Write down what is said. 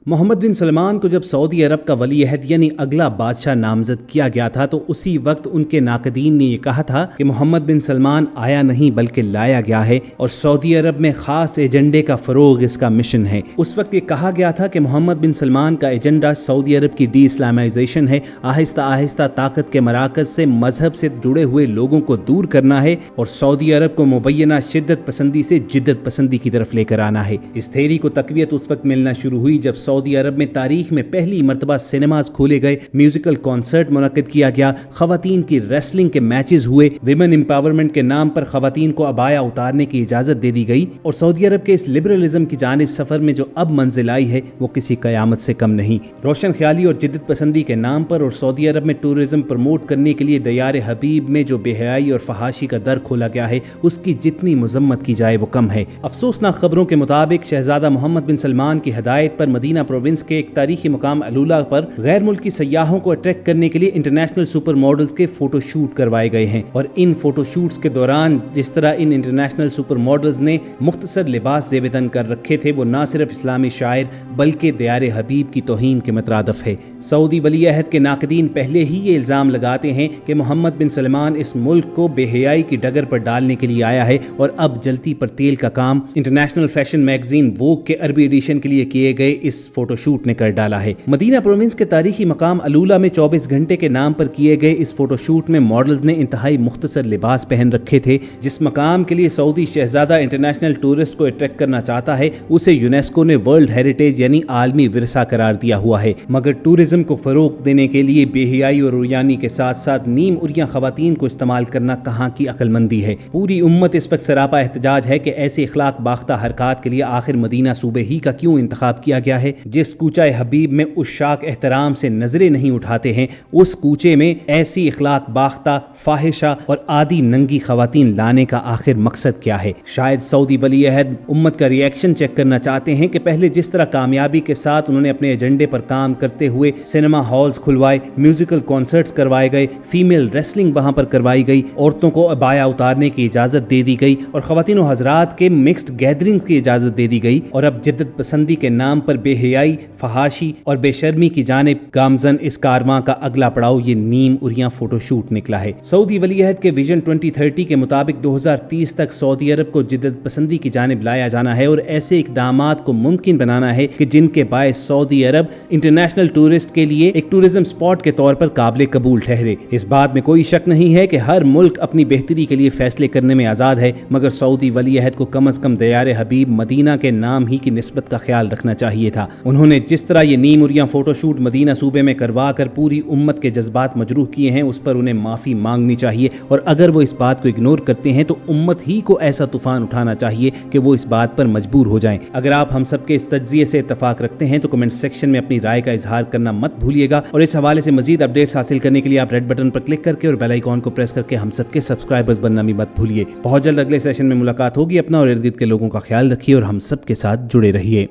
محمد بن سلمان کو جب سعودی عرب کا ولی عہد یعنی اگلا بادشاہ نامزد کیا گیا تھا تو اسی وقت ان کے ناقدین نے یہ کہا تھا کہ محمد بن سلمان آیا نہیں بلکہ لایا گیا ہے اور سعودی عرب میں خاص ایجنڈے کا فروغ اس کا مشن ہے۔ اس وقت یہ کہا گیا تھا کہ محمد بن سلمان کا ایجنڈا سعودی عرب کی ڈی اسلامائزیشن ہے، آہستہ آہستہ طاقت کے مراکز سے مذہب سے جڑے ہوئے لوگوں کو دور کرنا ہے اور سعودی عرب کو مبینہ شدت پسندی سے جدت پسندی کی طرف لے کر آنا ہے۔ اس تھیوری کو تقویت اس وقت ملنا شروع ہوئی جب سعودی عرب میں تاریخ میں پہلی مرتبہ سینماز کھولے گئے، میوزیکل کانسرٹ منعقد کیا گیا، خواتین کی ریسلنگ کے میچز ہوئے، ویمن امپاورمنٹ کے نام پر خواتین کو عبایا اتارنے کی اجازت دے دی گئی اور سعودی عرب کے اس لبرلزم کی جانب سفر میں جو اب منزل آئی ہے وہ کسی قیامت سے کم نہیں۔ روشن خیالی اور جدت پسندی کے نام پر اور سعودی عرب میں ٹورزم پروموٹ کرنے کے لیے دیار حبیب میں جو بے حیائی اور فحاشی کا در کھولا گیا ہے اس کی جتنی مذمت کی جائے وہ کم ہے۔ افسوسناک خبروں کے مطابق شہزادہ محمد بن سلمان کی ہدایت پر مدینہ پروونس کے ایک تاریخی مقام علولہ پر غیر ملکی سیاحوں کو اٹریکٹ کرنے کے لیے انٹرنیشنل سپر ماڈلز کے فوٹو شوٹ کروائے گئے ہیں اور ان فوٹو شوٹس کے دوران جس طرح ان انٹرنیشنل سپر ماڈلز نے مختصر لباس زیب تن کر رکھے تھے وہ نہ صرف اسلامی شاعر بلکہ دیار حبیب کی توہین کے مترادف ہے۔ سعودی ولی عہد کے ناقدین پہلے ہی یہ الزام لگاتے ہیں کہ محمد بن سلمان اس ملک کو بے حیائی کی ڈگر پر ڈالنے کے لیے آیا ہے اور اب جلتی پر تیل کا کام انٹرنیشنل فیشن میگزین ووگ کے عربی ایڈیشن کے لیے کیے گئے اس فوٹو شوٹ نے کر ڈالا ہے۔ مدینہ پروونس کے تاریخی مقام علولہ میں 24 گھنٹے کے نام پر کیے گئے اس فوٹو شوٹ میں ماڈلز نے انتہائی مختصر لباس پہن رکھے تھے۔ جس مقام کے لیے سعودی شہزادہ انٹرنیشنل ٹورسٹ کو اٹریکٹ کرنا چاہتا ہے اسے یونیسکو نے ورلڈ ہیریٹیج یعنی عالمی ورثہ قرار دیا ہوا ہے، مگر ٹورزم کو فروغ دینے کے لیے بے حیائی اور عریانی کے ساتھ ساتھ نیم عریاں خواتین کو استعمال کرنا کہاں کی عقل مندی ہے۔ پوری امت اس وقت سراپا احتجاج ہے کہ ایسے اخلاق باختہ حرکات کے لیے آخر مدینہ صوبے ہی کا کیوں انتخاب کیا گیا ہے۔ جس کوچہ حبیب میں عشاق احترام سے نظریں نہیں اٹھاتے ہیں اس کوچے میں ایسی اخلاق باختہ فاحشہ اور عادی ننگی خواتین لانے کا آخر مقصد کیا ہے؟ شاید سعودی ولی عہد امت کا ریئیکشن چیک کرنا چاہتے ہیں کہ پہلے جس طرح کامیابی کے ساتھ انہوں نے اپنے ایجنڈے پر کام کرتے ہوئے سینما ہالز کھلوائے، میوزیکل کانسرٹس کروائے گئے، فیمیل ریسلنگ وہاں پر کروائی گئی، عورتوں کو عبایا اتارنے کی اجازت دے دی گئی اور خواتین و حضرات کے مکسڈ گیدرنگز کی اجازت دے دی گئی، اور اب جدت پسندی کے نام پر بے حیائی، فحاشی اور بے شرمی کی جانب گامزن اس کارواں کا اگلا پڑاؤ یہ نیم عریاں فوٹو شوٹ نکلا ہے۔ سعودی ولی عہد کے ویژن 2030 کے مطابق 2030 تک سعودی عرب کو جدت پسندی کی جانب لایا جانا ہے اور ایسے اقدامات کو ممکن بنانا ہے کہ جن کے باعث سعودی عرب انٹرنیشنل ٹورسٹ کے لیے ایک ٹورزم سپاٹ کے طور پر قابل قبول ٹھہرے۔ اس بات میں کوئی شک نہیں ہے کہ ہر ملک اپنی بہتری کے لیے فیصلے کرنے میں آزاد ہے، مگر سعودی ولی عہد کو کم از کم دیار حبیب مدینہ کے نام ہی کی نسبت کا خیال رکھنا چاہیے تھا۔ انہوں نے جس طرح یہ نیم عریاں فوٹو شوٹ مدینہ صوبے میں کروا کر پوری امت کے جذبات مجروح کیے ہیں اس پر انہیں معافی مانگنی چاہیے، اور اگر وہ اس بات کو اگنور کرتے ہیں تو امت ہی کو ایسا طوفان اٹھانا چاہیے کہ وہ اس بات پر مجبور ہو جائیں۔ اگر آپ ہم سب کے اس تجزیے سے اتفاق رکھتے ہیں تو کمنٹ سیکشن میں اپنی رائے کا اظہار کرنا مت بھولیے گا، اور اس حوالے سے مزید اپڈیٹس حاصل کرنے کے لیے آپ ریڈ بٹن پر کلک کر کے اور بیل آئیکن کو پریس کر کے ہم سب کے سبسکرائبرز بننا بھی مت بھولیے۔ بہت جلد اگلے سیشن میں ملاقات ہوگی۔ اپنا اور ارد گرد کے لوگوں کا خیال رکھیے اور ہم سب کے ساتھ جڑے رہیے۔